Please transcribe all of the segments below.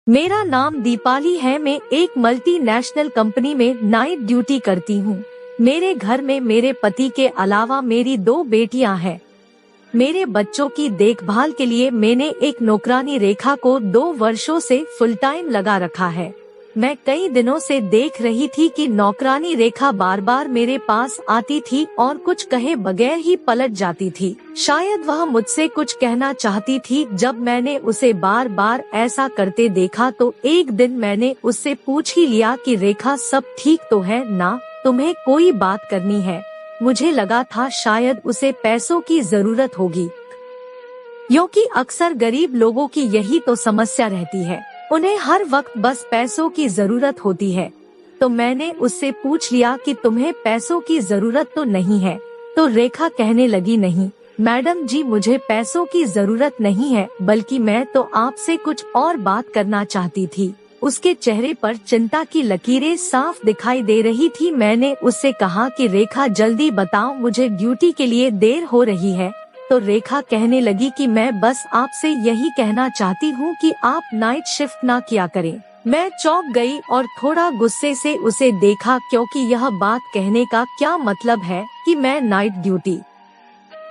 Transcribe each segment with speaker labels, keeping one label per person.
Speaker 1: मेरा नाम दीपाली है। मैं एक मल्टीनेशनल कंपनी में नाइट ड्यूटी करती हूँ। मेरे घर में मेरे पति के अलावा मेरी 2 बेटियां हैं। मेरे बच्चों की देखभाल के लिए मैंने एक नौकरानी रेखा को 2 वर्षों से फुल टाइम लगा रखा है। मैं कई दिनों से देख रही थी कि नौकरानी रेखा बार बार मेरे पास आती थी और कुछ कहे बगैर ही पलट जाती थी। शायद वह मुझसे कुछ कहना चाहती थी। जब मैंने उसे बार बार ऐसा करते देखा तो एक दिन मैंने उससे पूछ ही लिया कि रेखा, सब ठीक तो है ना? तुम्हें कोई बात करनी है? मुझे लगा था शायद उसे पैसों की जरूरत होगी, क्योंकि अक्सर गरीब लोगों की यही तो समस्या रहती है। उन्हें हर वक्त बस पैसों की जरूरत होती है। तो मैंने उससे पूछ लिया कि तुम्हें पैसों की जरूरत तो नहीं है? तो रेखा कहने लगी, नहीं मैडम जी, मुझे पैसों की जरूरत नहीं है, बल्कि मैं तो आपसे कुछ और बात करना चाहती थी। उसके चेहरे पर चिंता की लकीरें साफ दिखाई दे रही थी। मैंने उससे कहा कि रेखा जल्दी बताओ, मुझे ड्यूटी के लिए देर हो रही है। तो रेखा कहने लगी कि मैं बस आपसे यही कहना चाहती हूँ कि आप नाइट शिफ्ट ना किया करें। मैं चौंक गई और थोड़ा गुस्से से उसे देखा, क्योंकि यह बात कहने का क्या मतलब है कि मैं नाइट ड्यूटी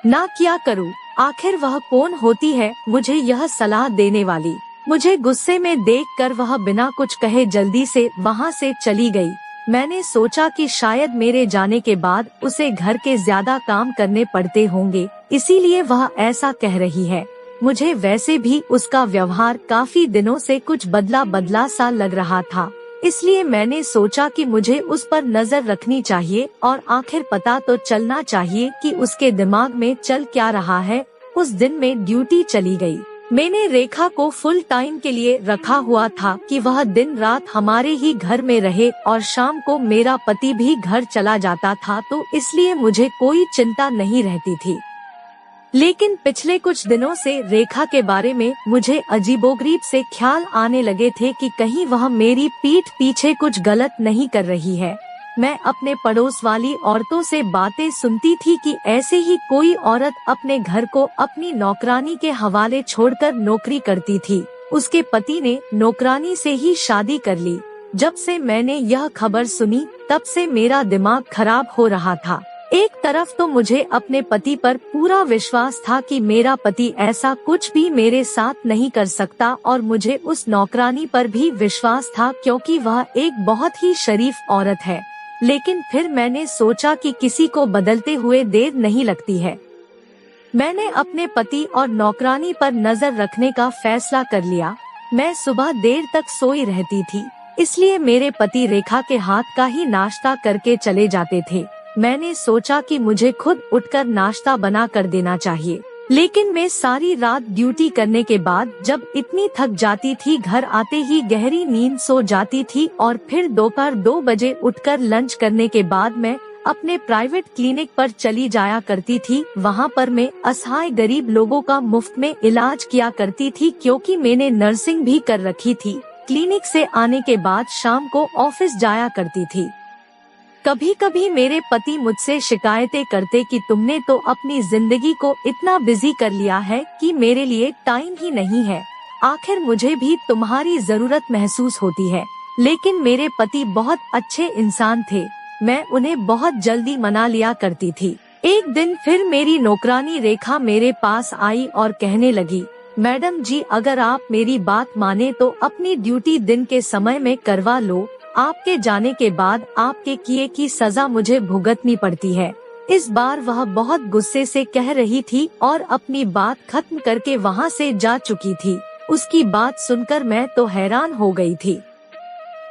Speaker 1: ना किया करूँ? आखिर वह कौन होती है मुझे यह सलाह देने वाली? मुझे गुस्से में देखकर वह बिना कुछ कहे जल्दी से वहाँ से चली गई। मैंने सोचा कि शायद मेरे जाने के बाद उसे घर के ज्यादा काम करने पड़ते होंगे, इसीलिए वह ऐसा कह रही है। मुझे वैसे भी उसका व्यवहार काफी दिनों से कुछ बदला बदला सा लग रहा था, इसलिए मैंने सोचा कि मुझे उस पर नजर रखनी चाहिए और आखिर पता तो चलना चाहिए कि उसके दिमाग में चल क्या रहा है। उस दिन मैं ड्यूटी चली गई। मैंने रेखा को फुल टाइम के लिए रखा हुआ था कि वह दिन रात हमारे ही घर में रहे, और शाम को मेरा पति भी घर चला जाता था, तो इसलिए मुझे कोई चिंता नहीं रहती थी। लेकिन पिछले कुछ दिनों से रेखा के बारे में मुझे अजीबोगरीब से ख्याल आने लगे थे कि कहीं वह मेरी पीठ पीछे कुछ गलत नहीं कर रही है। मैं अपने पड़ोस वाली औरतों से बातें सुनती थी कि ऐसे ही कोई औरत अपने घर को अपनी नौकरानी के हवाले छोड़कर नौकरी करती थी। उसके पति ने नौकरानी से ही शादी कर ली। जब से मैंने यह खबर सुनी तब से मेरा दिमाग खराब हो रहा था। एक तरफ तो मुझे अपने पति पर पूरा विश्वास था कि मेरा पति ऐसा कुछ भी मेरे साथ नहीं कर सकता, और मुझे उस नौकरानी पर भी विश्वास था क्योंकि वह एक बहुत ही शरीफ औरत है। लेकिन फिर मैंने सोचा कि किसी को बदलते हुए देर नहीं लगती है। मैंने अपने पति और नौकरानी पर नजर रखने का फैसला कर लिया। मैं सुबह देर तक सोई रहती थी, इसलिए मेरे पति रेखा के हाथ का ही नाश्ता करके चले जाते थे। मैंने सोचा कि मुझे खुद उठकर नाश्ता बना कर देना चाहिए, लेकिन मैं सारी रात ड्यूटी करने के बाद जब इतनी थक जाती थी, घर आते ही गहरी नींद सो जाती थी, और फिर दोपहर 2 बजे उठकर लंच करने के बाद मैं अपने प्राइवेट क्लिनिक पर चली जाया करती थी। वहाँ पर मैं असहाय गरीब लोगों का मुफ्त में इलाज किया करती थी, क्योंकि मैंने नर्सिंग भी कर रखी थी। क्लिनिक से आने के बाद शाम को ऑफिस जाया करती थी। कभी कभी मेरे पति मुझसे शिकायतें करते कि तुमने तो अपनी जिंदगी को इतना बिजी कर लिया है कि मेरे लिए टाइम ही नहीं है। आखिर मुझे भी तुम्हारी जरूरत महसूस होती है। लेकिन मेरे पति बहुत अच्छे इंसान थे, मैं उन्हें बहुत जल्दी मना लिया करती थी। एक दिन फिर मेरी नौकरानी रेखा मेरे पास आई और कहने लगी, मैडम जी, अगर आप मेरी बात माने तो अपनी ड्यूटी दिन के समय में करवा लो। आपके जाने के बाद आपके किए की सजा मुझे भुगतनी पड़ती है। इस बार वह बहुत गुस्से से कह रही थी और अपनी बात खत्म करके वहाँ से जा चुकी थी। उसकी बात सुनकर मैं तो हैरान हो गई थी।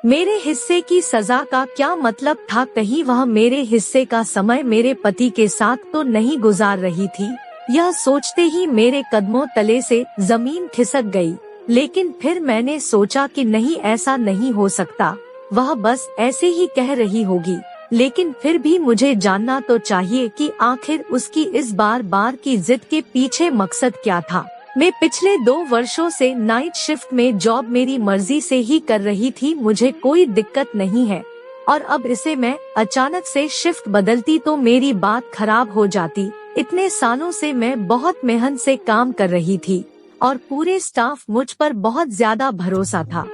Speaker 1: मेरे हिस्से की सजा का क्या मतलब था? कहीं वह मेरे हिस्से का समय मेरे पति के साथ तो नहीं गुजार रही थी? यह सोचते ही मेरे कदमों तले से जमीन खिसक गई। लेकिन फिर मैंने सोचा कि नहीं, ऐसा नहीं हो सकता, वह बस ऐसे ही कह रही होगी। लेकिन फिर भी मुझे जानना तो चाहिए कि आखिर उसकी इस बार बार की जिद के पीछे मकसद क्या था। मैं पिछले 2 वर्षों से नाइट शिफ्ट में जॉब मेरी मर्जी से ही कर रही थी, मुझे कोई दिक्कत नहीं है, और अब इसे मैं अचानक से शिफ्ट बदलती तो मेरी बात खराब हो जाती। इतने सालों से मैं बहुत मेहनत से काम कर रही थी, और पूरे स्टाफ मुझ पर बहुत ज्यादा भरोसा था।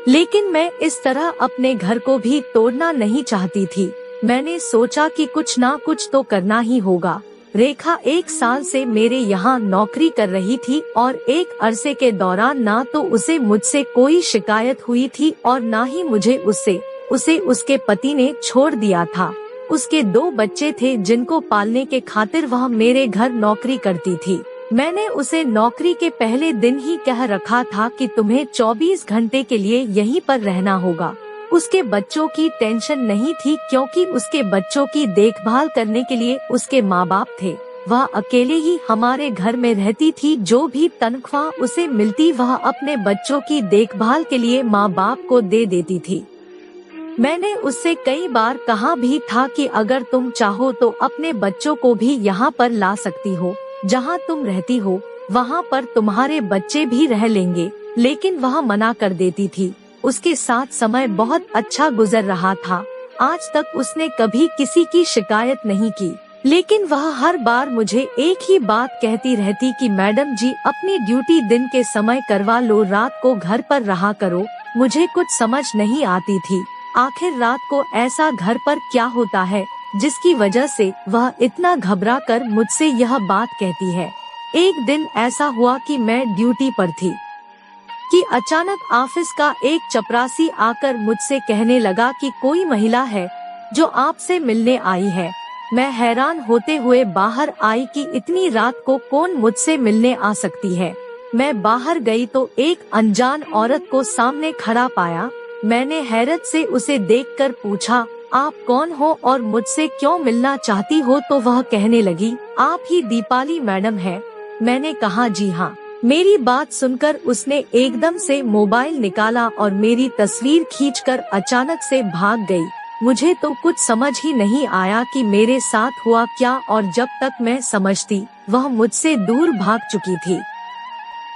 Speaker 1: लेकिन मैं इस तरह अपने घर को भी तोड़ना नहीं चाहती थी। मैंने सोचा कि कुछ ना कुछ तो करना ही होगा। रेखा 1 साल से मेरे यहाँ नौकरी कर रही थी और एक अरसे के दौरान ना तो उसे मुझसे कोई शिकायत हुई थी और ना ही मुझे उससे। उसे उसके पति ने छोड़ दिया था। उसके 2 बच्चे थे जिनको पालने के खातिर वह मेरे घर नौकरी करती थी। मैंने उसे नौकरी के पहले दिन ही कह रखा था कि तुम्हें 24 घंटे के लिए यहीं पर रहना होगा। उसके बच्चों की टेंशन नहीं थी क्योंकि उसके बच्चों की देखभाल करने के लिए उसके माँ बाप थे। वह अकेले ही हमारे घर में रहती थी। जो भी तनख्वाह उसे मिलती वह अपने बच्चों की देखभाल के लिए माँ बाप को दे देती थी। मैंने उससे कई बार कहा भी था कि अगर तुम चाहो तो अपने बच्चों को भी यहाँ पर ला सकती हो। जहाँ तुम रहती हो वहाँ पर तुम्हारे बच्चे भी रह लेंगे, लेकिन वह मना कर देती थी। उसके साथ समय बहुत अच्छा गुजर रहा था। आज तक उसने कभी किसी की शिकायत नहीं की, लेकिन वह हर बार मुझे एक ही बात कहती रहती कि मैडम जी अपनी ड्यूटी दिन के समय करवा लो, रात को घर पर रहा करो। मुझे कुछ समझ नहीं आती थी आखिर रात को ऐसा घर पर क्या होता है जिसकी वजह से वह इतना घबरा कर मुझसे यह बात कहती है। एक दिन ऐसा हुआ कि मैं ड्यूटी पर थी कि अचानक ऑफिस का एक चपरासी आकर मुझसे कहने लगा कि कोई महिला है जो आपसे मिलने आई है। मैं हैरान होते हुए बाहर आई कि इतनी रात को कौन मुझसे मिलने आ सकती है। मैं बाहर गई तो एक अनजान औरत को सामने खड़ा पाया। मैंने हैरत से उसे देखकर पूछा, आप कौन हो और मुझसे क्यों मिलना चाहती हो? तो वह कहने लगी, आप ही दीपाली मैडम हैं। मैंने कहा, जी हाँ। मेरी बात सुनकर उसने एकदम से मोबाइल निकाला और मेरी तस्वीर खींचकर अचानक से भाग गई। मुझे तो कुछ समझ ही नहीं आया कि मेरे साथ हुआ क्या, और जब तक मैं समझती वह मुझसे दूर भाग चुकी थी।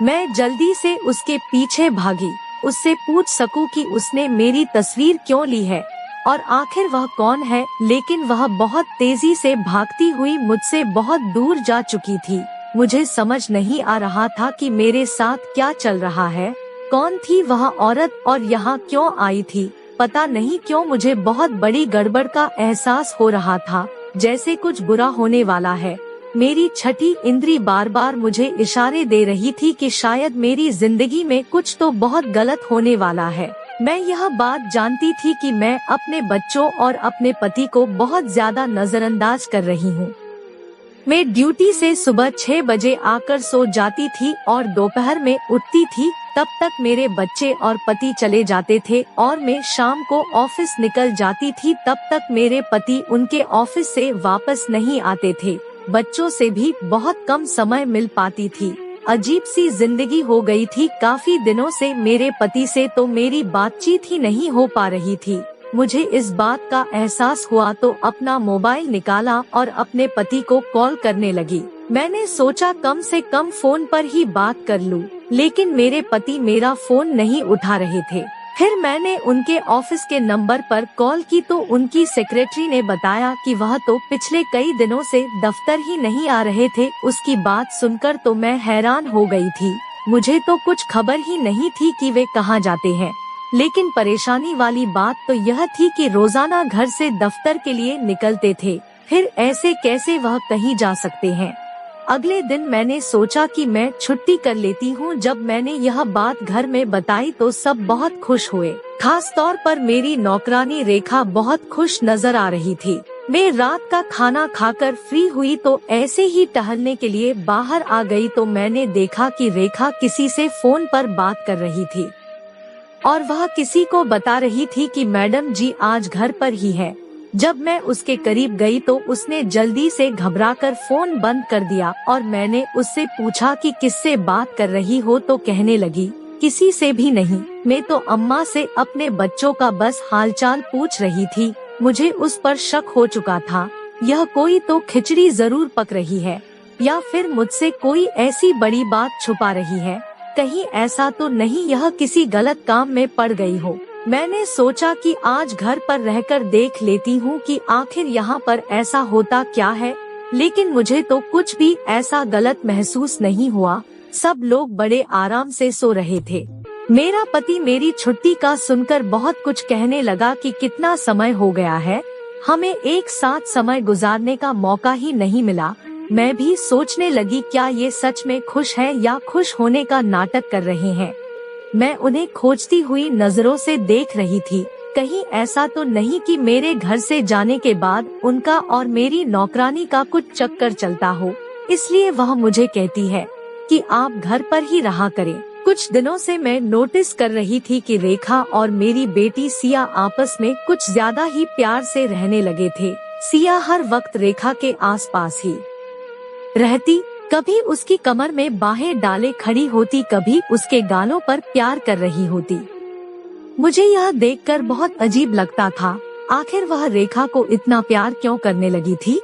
Speaker 1: मैं जल्दी से उसके पीछे भागी, उससे पूछ सकूं कि उसने मेरी तस्वीर क्यों ली है और आखिर वह कौन है, लेकिन वह बहुत तेजी से भागती हुई मुझसे बहुत दूर जा चुकी थी। मुझे समझ नहीं आ रहा था कि मेरे साथ क्या चल रहा है। कौन थी वह औरत और यहाँ क्यों आई थी? पता नहीं क्यों मुझे बहुत बड़ी गड़बड़ का एहसास हो रहा था, जैसे कुछ बुरा होने वाला है। मेरी छठी इंद्री बार बार मुझे इशारे दे रही थी कि शायद मेरी जिंदगी में कुछ तो बहुत गलत होने वाला है। मैं यह बात जानती थी कि मैं अपने बच्चों और अपने पति को बहुत ज्यादा नजरअंदाज कर रही हूँ। मैं ड्यूटी से सुबह 6 बजे आकर सो जाती थी और दोपहर में उठती थी। तब तक मेरे बच्चे और पति चले जाते थे और मैं शाम को ऑफिस निकल जाती थी। तब तक मेरे पति उनके ऑफिस से वापस नहीं आते थे। बच्चों से भी बहुत कम समय मिल पाती थी। अजीब सी जिंदगी हो गई थी। काफी दिनों से मेरे पति से तो मेरी बातचीत ही नहीं हो पा रही थी। मुझे इस बात का एहसास हुआ तो अपना मोबाइल निकाला और अपने पति को कॉल करने लगी। मैंने सोचा कम से कम फोन पर ही बात कर लूं, लेकिन मेरे पति मेरा फोन नहीं उठा रहे थे। फिर मैंने उनके ऑफिस के नंबर पर कॉल की तो उनकी सेक्रेटरी ने बताया कि वह तो पिछले कई दिनों से दफ्तर ही नहीं आ रहे थे। उसकी बात सुनकर तो मैं हैरान हो गई थी। मुझे तो कुछ खबर ही नहीं थी कि वे कहाँ जाते हैं। लेकिन परेशानी वाली बात तो यह थी कि रोजाना घर से दफ्तर के लिए निकलते थे, फिर ऐसे कैसे वह कहीं जा सकते हैं। अगले दिन मैंने सोचा कि मैं छुट्टी कर लेती हूँ। जब मैंने यह बात घर में बताई तो सब बहुत खुश हुए। खास तौर पर मेरी नौकरानी रेखा बहुत खुश नजर आ रही थी। मैं रात का खाना खाकर फ्री हुई तो ऐसे ही टहलने के लिए बाहर आ गई तो मैंने देखा कि रेखा किसी से फोन पर बात कर रही थी और वह किसी को बता रही थी कि मैडम जी आज घर पर ही है। जब मैं उसके करीब गई तो उसने जल्दी से घबराकर फोन बंद कर दिया और मैंने उससे पूछा कि किससे बात कर रही हो, तो कहने लगी, किसी से भी नहीं, मैं तो अम्मा से अपने बच्चों का बस हालचाल पूछ रही थी। मुझे उस पर शक हो चुका था, यह कोई तो खिचड़ी जरूर पक रही है या फिर मुझसे कोई ऐसी बड़ी बात छुपा रही है। कहीं ऐसा तो नहीं यह किसी गलत काम में पड़ गई हो। मैंने सोचा कि आज घर पर रहकर देख लेती हूँ कि आखिर यहाँ पर ऐसा होता क्या है, लेकिन मुझे तो कुछ भी ऐसा गलत महसूस नहीं हुआ। सब लोग बड़े आराम से सो रहे थे। मेरा पति मेरी छुट्टी का सुनकर बहुत कुछ कहने लगा कि कितना समय हो गया है, हमें एक साथ समय गुजारने का मौका ही नहीं मिला। मैं भी सोचने लगी, क्या ये सच में खुश है या खुश होने का नाटक कर रहे हैं। मैं उन्हें खोजती हुई नजरों से देख रही थी, कहीं ऐसा तो नहीं कि मेरे घर से जाने के बाद उनका और मेरी नौकरानी का कुछ चक्कर चलता हो, इसलिए वह मुझे कहती है कि आप घर पर ही रहा करें। कुछ दिनों से मैं नोटिस कर रही थी कि रेखा और मेरी बेटी सिया आपस में कुछ ज्यादा ही प्यार से रहने लगे थे। सिया हर वक्त रेखा के आसपास ही रहती, कभी उसकी कमर में बाहें डाले खड़ी होती, कभी उसके गालों पर प्यार कर रही होती। मुझे यह देखकर बहुत अजीब लगता था, आखिर वह रेखा को इतना प्यार क्यों करने लगी थी।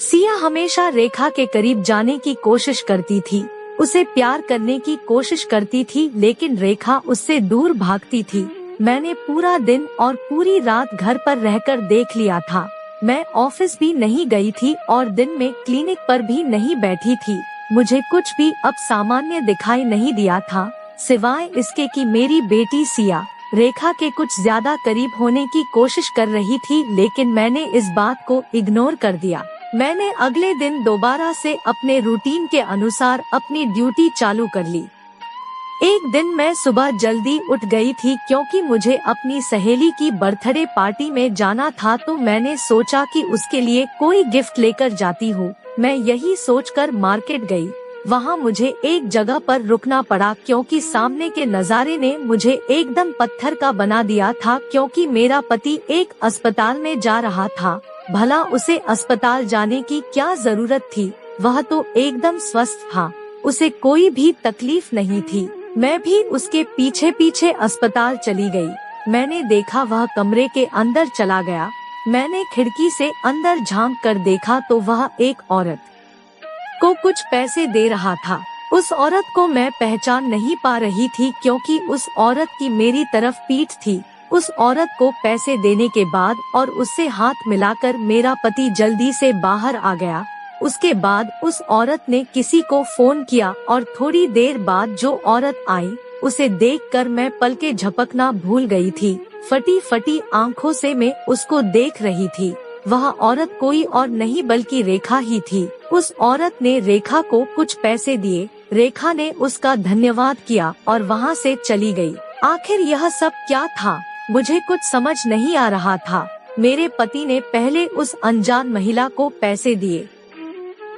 Speaker 1: सिया हमेशा रेखा के करीब जाने की कोशिश करती थी, उसे प्यार करने की कोशिश करती थी, लेकिन रेखा उससे दूर भागती थी। मैंने पूरा दिन और पूरी रात घर पर रहकर देख लिया था। मैं ऑफिस भी नहीं गई थी और दिन में क्लिनिक पर भी नहीं बैठी थी। मुझे कुछ भी अब सामान्य दिखाई नहीं दिया था, सिवाय इसके कि मेरी बेटी सिया रेखा के कुछ ज्यादा करीब होने की कोशिश कर रही थी, लेकिन मैंने इस बात को इग्नोर कर दिया। मैंने अगले दिन दोबारा से अपने रूटीन के अनुसार अपनी ड्यूटी चालू कर ली। एक दिन मैं सुबह जल्दी उठ गई थी क्योंकि मुझे अपनी सहेली की बर्थडे पार्टी में जाना था, तो मैंने सोचा कि उसके लिए कोई गिफ्ट लेकर जाती हूँ। मैं यही सोचकर मार्केट गई। वहाँ मुझे एक जगह पर रुकना पड़ा क्योंकि सामने के नज़ारे ने मुझे एकदम पत्थर का बना दिया था, क्योंकि मेरा पति एक अस्पताल में जा रहा था। भला उसे अस्पताल जाने की क्या जरूरत थी, वह तो एकदम स्वस्थ था, उसे कोई भी तकलीफ नहीं थी। मैं भी उसके पीछे पीछे अस्पताल चली गई। मैंने देखा वह कमरे के अंदर चला गया। मैंने खिड़की से अंदर झांक कर देखा तो वह एक औरत को कुछ पैसे दे रहा था। उस औरत को मैं पहचान नहीं पा रही थी क्योंकि उस औरत की मेरी तरफ पीठ थी। उस औरत को पैसे देने के बाद और उससे हाथ मिलाकर मेरा पति जल्दी से बाहर आ गया। उसके बाद उस औरत ने किसी को फोन किया और थोड़ी देर बाद जो औरत आई उसे देखकर मैं पलके झपकना भूल गई थी। फटी फटी आंखों से मैं उसको देख रही थी। वह औरत कोई और नहीं बल्कि रेखा ही थी। उस औरत ने रेखा को कुछ पैसे दिए। रेखा ने उसका धन्यवाद किया और वहाँ से चली गई। आखिर यह सब क्या था, मुझे कुछ समझ नहीं आ रहा था। मेरे पति ने पहले उस अनजान महिला को पैसे दिए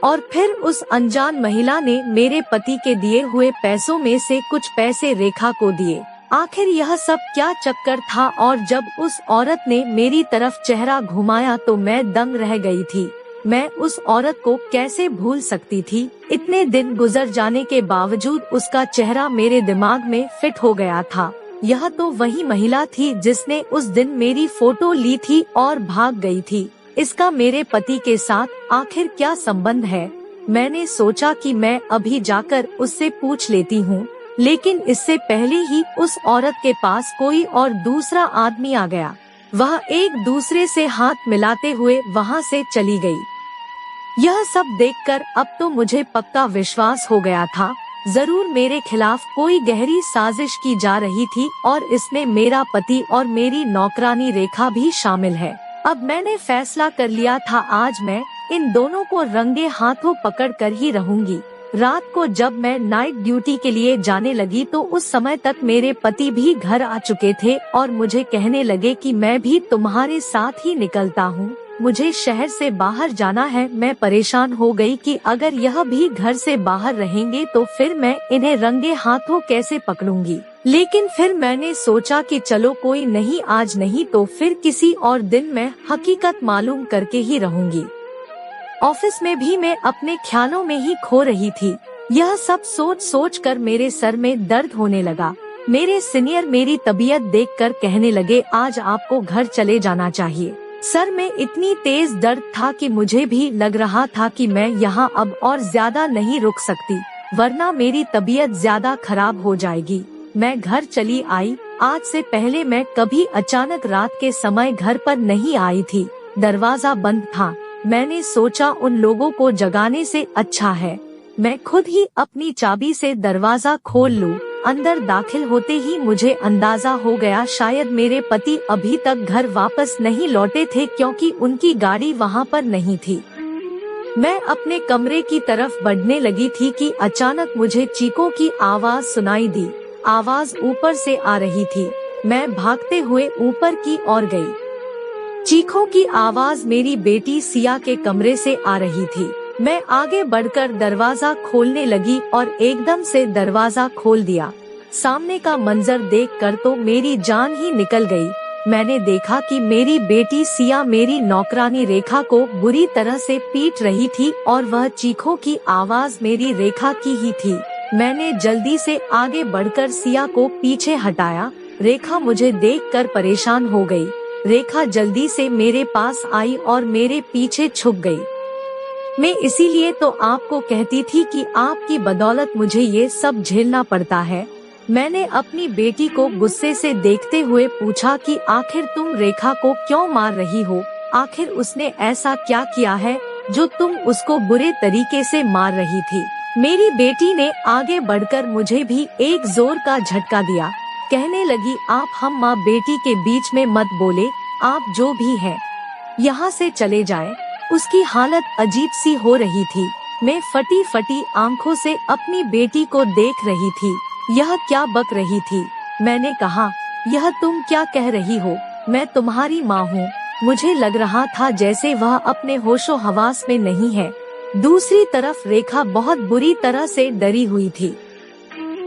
Speaker 1: और फिर उस अनजान महिला ने मेरे पति के दिए हुए पैसों में से कुछ पैसे रेखा को दिए। आखिर यह सब क्या चक्कर था। और जब उस औरत ने मेरी तरफ चेहरा घुमाया तो मैं दंग रह गई थी। मैं उस औरत को कैसे भूल सकती थी। इतने दिन गुजर जाने के बावजूद उसका चेहरा मेरे दिमाग में फिट हो गया था। यह तो वही महिला थी जिसने उस दिन मेरी फोटो ली थी और भाग गई थी। इसका मेरे पति के साथ आखिर क्या संबंध है। मैंने सोचा कि मैं अभी जाकर उससे पूछ लेती हूँ, लेकिन इससे पहले ही उस औरत के पास कोई और दूसरा आदमी आ गया। वह एक दूसरे से हाथ मिलाते हुए वहाँ से चली गई। यह सब देखकर अब तो मुझे पक्का विश्वास हो गया था, जरूर मेरे खिलाफ कोई गहरी साजिश की जा रही थी और इसमें मेरा पति और मेरी नौकरानी रेखा भी शामिल है। अब मैंने फैसला कर लिया था, आज मैं इन दोनों को रंगे हाथों पकड़ कर ही रहूंगी। रात को जब मैं नाइट ड्यूटी के लिए जाने लगी तो उस समय तक मेरे पति भी घर आ चुके थे और मुझे कहने लगे कि मैं भी तुम्हारे साथ ही निकलता हूँ, मुझे शहर से बाहर जाना है। मैं परेशान हो गई कि अगर यह भी घर से बाहर रहेंगे तो फिर मैं इन्हें रंगे हाथों कैसे पकड़ूंगी। लेकिन फिर मैंने सोचा कि चलो कोई नहीं, आज नहीं तो फिर किसी और दिन मैं हकीकत मालूम करके ही रहूंगी। ऑफिस में भी मैं अपने ख्यालों में ही खो रही थी। यह सब सोच सोच कर मेरे सर में दर्द होने लगा। मेरे सीनियर मेरी तबीयत देखकर कहने लगे, आज आपको घर चले जाना चाहिए। सर में इतनी तेज दर्द था कि मुझे भी लग रहा था कि मैं यहाँ अब और ज्यादा नहीं रुक सकती, वरना मेरी तबीयत ज्यादा खराब हो जाएगी। मैं घर चली आई। आज से पहले मैं कभी अचानक रात के समय घर पर नहीं आई थी। दरवाजा बंद था। मैंने सोचा उन लोगों को जगाने से अच्छा है मैं खुद ही अपनी चाबी से दरवाजा खोल लूं। अंदर दाखिल होते ही मुझे अंदाजा हो गया शायद मेरे पति अभी तक घर वापस नहीं लौटे थे, क्योंकि उनकी गाड़ी वहाँ पर नहीं थी। मैं अपने कमरे की तरफ बढ़ने लगी थी कि अचानक मुझे चीखों की आवाज सुनाई दी। आवाज ऊपर से आ रही थी। मैं भागते हुए ऊपर की ओर गई। चीखों की आवाज मेरी बेटी सिया के कमरे से आ रही थी। मैं आगे बढ़कर दरवाजा खोलने लगी और एकदम से दरवाजा खोल दिया। सामने का मंजर देखकर तो मेरी जान ही निकल गई। मैंने देखा कि मेरी बेटी सिया मेरी नौकरानी रेखा को बुरी तरह से पीट रही थी और वह चीखों की आवाज मेरी रेखा की ही थी। मैंने जल्दी से आगे बढ़कर सिया को पीछे हटाया। रेखा मुझे देखकर परेशान हो गई। रेखा जल्दी से मेरे पास आई और मेरे पीछे छुप गई। मैं इसीलिए तो आपको कहती थी कि आपकी बदौलत मुझे ये सब झेलना पड़ता है। मैंने अपनी बेटी को गुस्से से देखते हुए पूछा कि आखिर तुम रेखा को क्यों मार रही हो? आखिर उसने ऐसा क्या किया है जो तुम उसको बुरे तरीके से मार रही थी? मेरी बेटी ने आगे बढ़कर मुझे भी एक जोर का झटका दिया। कहने लगी, आप हम माँ बेटी के बीच में मत बोले, आप जो भी हैं यहाँ से चले जाएं। उसकी हालत अजीब सी हो रही थी। मैं फटी फटी आंखों से अपनी बेटी को देख रही थी। यह क्या बक रही थी? मैंने कहा, यह तुम क्या कह रही हो? मैं तुम्हारी माँ हूँ। मुझे लग रहा था जैसे वह अपने होशो हवास में नहीं है। दूसरी तरफ रेखा बहुत बुरी तरह से डरी हुई थी।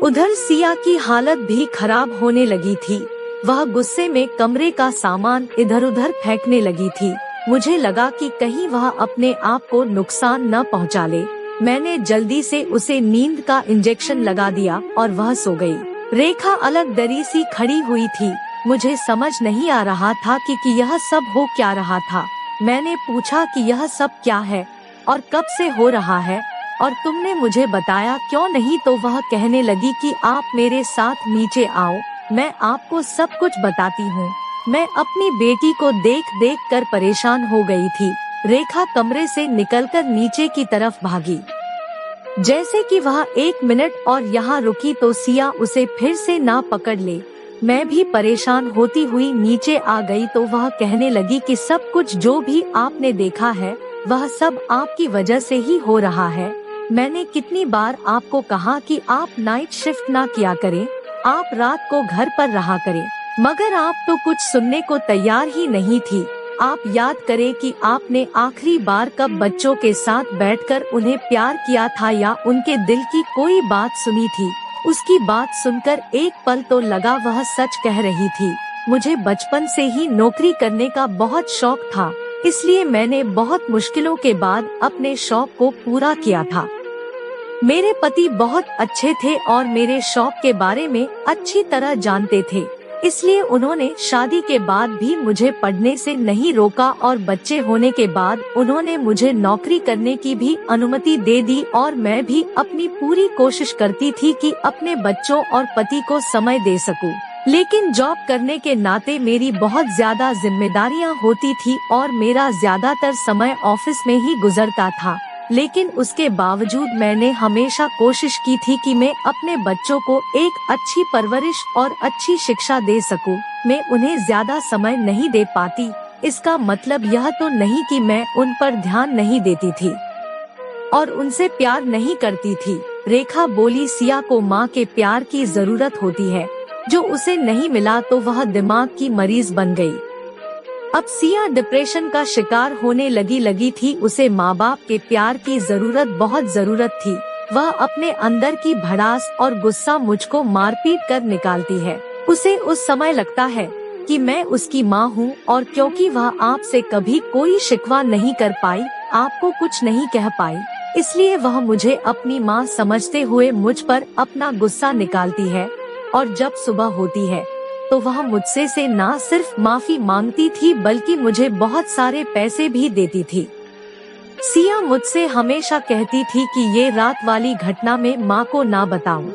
Speaker 1: उधर सिया की हालत भी खराब होने लगी थी। वह गुस्से में कमरे का सामान इधर उधर फेंकने लगी थी। मुझे लगा कि कहीं वह अपने आप को नुकसान न पहुंचा ले। मैंने जल्दी से उसे नींद का इंजेक्शन लगा दिया और वह सो गई। रेखा अलग डरी सी खड़ी हुई थी। मुझे समझ नहीं आ रहा था कि यह सब हो क्या रहा था। मैंने पूछा कि यह सब क्या है और कब से हो रहा है और तुमने मुझे बताया क्यों नहीं? तो वह कहने लगी कि आप मेरे साथ नीचे आओ, मैं आपको सब कुछ बताती हूँ। मैं अपनी बेटी को देख देख कर परेशान हो गई थी। रेखा कमरे से निकलकर नीचे की तरफ भागी। जैसे कि वह 1 मिनट और यहाँ रुकी तो सिया उसे फिर से ना पकड़ ले। मैं भी परेशान होती हुई नीचे आ गई तो वह कहने लगी कि सब कुछ जो भी आपने देखा है वह सब आपकी वजह से ही हो रहा है। मैंने कितनी बार आपको कहा कि आप नाइट शिफ्ट ना किया करें, आप रात को घर पर रहा करें, मगर आप तो कुछ सुनने को तैयार ही नहीं थी। आप याद करें कि आपने आखिरी बार कब बच्चों के साथ बैठकर उन्हें प्यार किया था या उनके दिल की कोई बात सुनी थी? उसकी बात सुनकर एक पल तो लगा वह सच कह रही थी। मुझे बचपन से ही नौकरी करने का बहुत शौक था, इसलिए मैंने बहुत मुश्किलों के बाद अपने शौक को पूरा किया था। मेरे पति बहुत अच्छे थे और मेरे शौक के बारे में अच्छी तरह जानते थे, इसलिए उन्होंने शादी के बाद भी मुझे पढ़ने से नहीं रोका और बच्चे होने के बाद उन्होंने मुझे नौकरी करने की भी अनुमति दे दी और मैं भी अपनी पूरी कोशिश करती थी कि अपने बच्चों और पति को समय दे सकूं। लेकिन जॉब करने के नाते मेरी बहुत ज्यादा जिम्मेदारियां होती थी और मेरा ज्यादातर समय ऑफिस में ही गुजरता था। लेकिन उसके बावजूद मैंने हमेशा कोशिश की थी कि मैं अपने बच्चों को एक अच्छी परवरिश और अच्छी शिक्षा दे सकूं। मैं उन्हें ज्यादा समय नहीं दे पाती, इसका मतलब यह तो नहीं कि मैं उन पर ध्यान नहीं देती थी और उनसे प्यार नहीं करती थी। रेखा बोली, सिया को माँ के प्यार की जरूरत होती है, जो उसे नहीं मिला तो वह दिमाग की मरीज बन गई। अब सिया डिप्रेशन का शिकार होने लगी थी। उसे माँ बाप के प्यार की बहुत जरूरत थी। वह अपने अंदर की भड़ास और गुस्सा मुझको मारपीट कर निकालती है। उसे उस समय लगता है कि मैं उसकी माँ हूँ और क्योंकि वह आपसे कभी कोई शिकवा नहीं कर पाई, आपको कुछ नहीं कह पाई, इसलिए वह मुझे अपनी माँ समझते हुए मुझ पर अपना गुस्सा निकालती है। और जब सुबह होती है तो वह मुझसे से ना सिर्फ माफी मांगती थी बल्कि मुझे बहुत सारे पैसे भी देती थी। सिया मुझसे हमेशा कहती थी कि ये रात वाली घटना में माँ को ना बताऊं।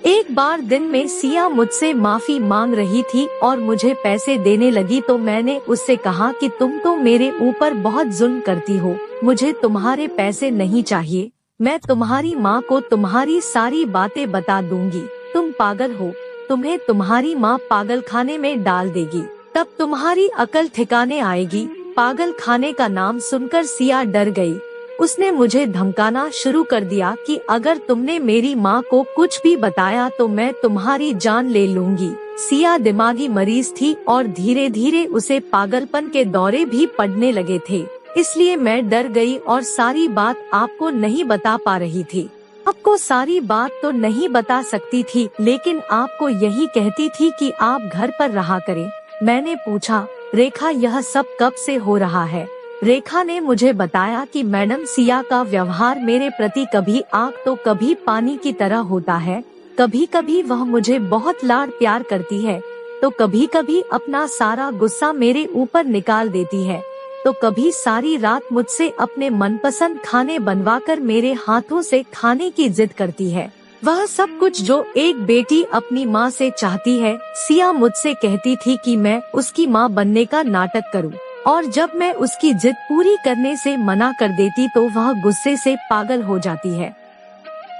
Speaker 1: एक बार दिन में सिया मुझसे माफी मांग रही थी और मुझे पैसे देने लगी तो मैंने उससे कहा कि तुम तो मेरे ऊपर बहुत जुल्म करती हो, मुझे तुम्हारे पैसे नहीं चाहिए, मैं तुम्हारी माँ को तुम्हारी सारी बातें बता दूंगी। तुम पागल हो, तुम्हें तुम्हारी माँ पागल खाने में डाल देगी, तब तुम्हारी अकल ठिकाने आएगी। पागल खाने का नाम सुनकर सिया डर गई। उसने मुझे धमकाना शुरू कर दिया कि अगर तुमने मेरी माँ को कुछ भी बताया तो मैं तुम्हारी जान ले लूंगी। सिया दिमागी मरीज थी और धीरे धीरे उसे पागलपन के दौरे भी पड़ने लगे थे, इसलिए मैं डर गई और सारी बात आपको नहीं बता पा रही थी। आपको सारी बात तो नहीं बता सकती थी, लेकिन आपको यही कहती थी कि आप घर पर रहा करें। मैंने पूछा, रेखा यह सब कब से हो रहा है? रेखा ने मुझे बताया कि मैडम, सिया का व्यवहार मेरे प्रति कभी आग तो कभी पानी की तरह होता है। कभी कभी वह मुझे बहुत लाड प्यार करती है, तो कभी कभी अपना सारा गुस्सा मेरे ऊपर निकाल देती है, तो कभी सारी रात मुझसे अपने मनपसंद खाने बनवाकर मेरे हाथों से खाने की जिद करती है। वह सब कुछ जो एक बेटी अपनी माँ से चाहती है। सिया मुझसे कहती थी कि मैं उसकी माँ बनने का नाटक करूं, और जब मैं उसकी जिद पूरी करने से मना कर देती तो वह गुस्से से पागल हो जाती है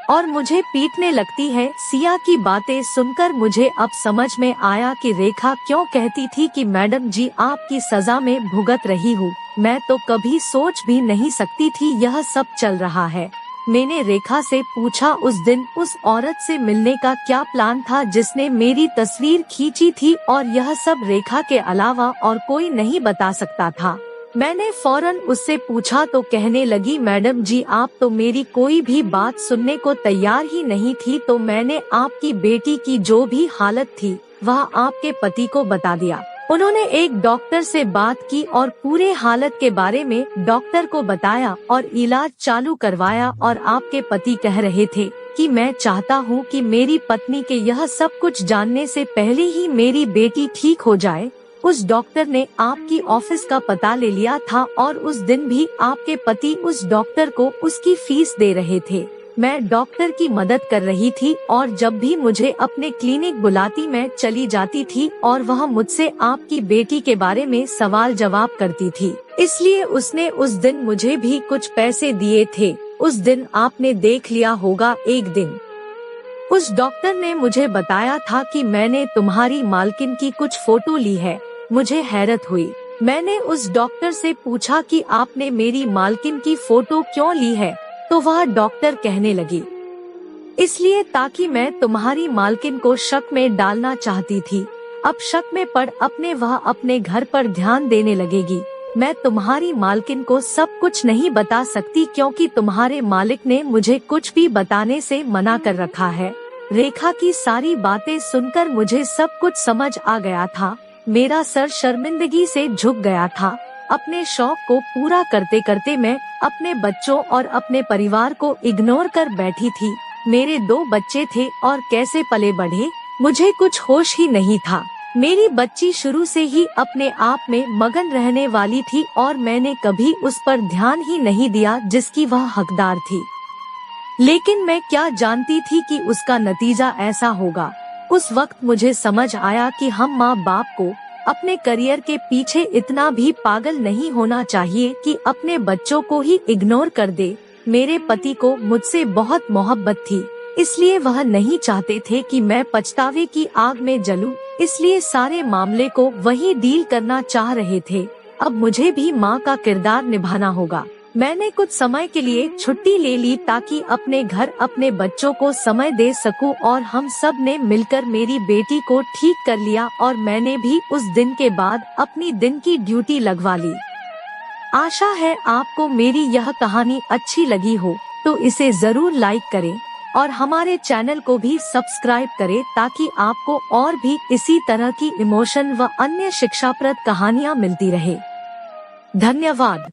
Speaker 1: और मुझे पीटने लगती है। सिया की बातें सुनकर मुझे अब समझ में आया कि रेखा क्यों कहती थी कि मैडम जी आपकी सजा में भुगत रही हूँ। मैं तो कभी सोच भी नहीं सकती थी यह सब चल रहा है। मैंने रेखा से पूछा, उस दिन उस औरत से मिलने का क्या प्लान था जिसने मेरी तस्वीर खींची थी, और यह सब रेखा के अलावा और कोई नहीं बता सकता था। मैंने फौरन उससे पूछा तो कहने लगी, मैडम जी आप तो मेरी कोई भी बात सुनने को तैयार ही नहीं थी, तो मैंने आपकी बेटी की जो भी हालत थी वह आपके पति को बता दिया। उन्होंने एक डॉक्टर से बात की और पूरे हालत के बारे में डॉक्टर को बताया और इलाज चालू करवाया, और आपके पति कह रहे थे कि मैं चाहता हूँ कि मेरी पत्नी के यह सब कुछ जानने से पहले ही मेरी बेटी ठीक हो जाए। उस डॉक्टर ने आपकी ऑफिस का पता ले लिया था और उस दिन भी आपके पति उस डॉक्टर को उसकी फीस दे रहे थे। मैं डॉक्टर की मदद कर रही थी और जब भी मुझे अपने क्लिनिक बुलाती मैं चली जाती थी और वह मुझसे आपकी बेटी के बारे में सवाल जवाब करती थी, इसलिए उसने उस दिन मुझे भी कुछ पैसे दिए थे। उस दिन आपने देख लिया होगा एक दिन उस डॉक्टर ने मुझे बताया था कि मैंने तुम्हारी मालकिन की कुछ फोटो ली है। मुझे हैरत हुई। मैंने उस डॉक्टर से पूछा कि आपने मेरी मालकिन की फोटो क्यों ली है, तो वह डॉक्टर कहने लगी, इसलिए ताकि मैं तुम्हारी मालकिन को शक में डालना चाहती थी। अब शक में पड़ वह अपने घर पर ध्यान देने लगेगी। मैं तुम्हारी मालकिन को सब कुछ नहीं बता सकती क्योंकि तुम्हारे मालिक ने मुझे कुछ भी बताने से मना कर रखा है। रेखा की सारी बातें सुनकर मुझे सब कुछ समझ आ गया था। मेरा सर शर्मिंदगी से झुक गया था। अपने शौक को पूरा करते करते मैं अपने बच्चों और अपने परिवार को इग्नोर कर बैठी थी। मेरे 2 बच्चे थे और कैसे पले बढ़े मुझे कुछ होश ही नहीं था। मेरी बच्ची शुरू से ही अपने आप में मगन रहने वाली थी और मैंने कभी उस पर ध्यान ही नहीं दिया जिसकी वह हकदार थी, लेकिन मैं क्या जानती थी कि उसका नतीजा ऐसा होगा। उस वक्त मुझे समझ आया कि हम माँ बाप को अपने करियर के पीछे इतना भी पागल नहीं होना चाहिए कि अपने बच्चों को ही इग्नोर कर दे। मेरे पति को मुझसे बहुत मोहब्बत थी, इसलिए वह नहीं चाहते थे कि मैं पछतावे की आग में जलूं, इसलिए सारे मामले को वही डील करना चाह रहे थे। अब मुझे भी माँ का किरदार निभाना होगा। मैंने कुछ समय के लिए छुट्टी ले ली ताकि अपने घर अपने बच्चों को समय दे सकूं और हम सब ने मिलकर मेरी बेटी को ठीक कर लिया और मैंने भी उस दिन के बाद अपनी दिन की ड्यूटी लगवा ली। आशा है आपको मेरी यह कहानी अच्छी लगी हो, तो इसे जरूर लाइक करें और हमारे चैनल को भी सब्सक्राइब करें ताकि आपको और भी इसी तरह की इमोशन व अन्य शिक्षाप्रद कहानियाँ मिलती रहे। धन्यवाद।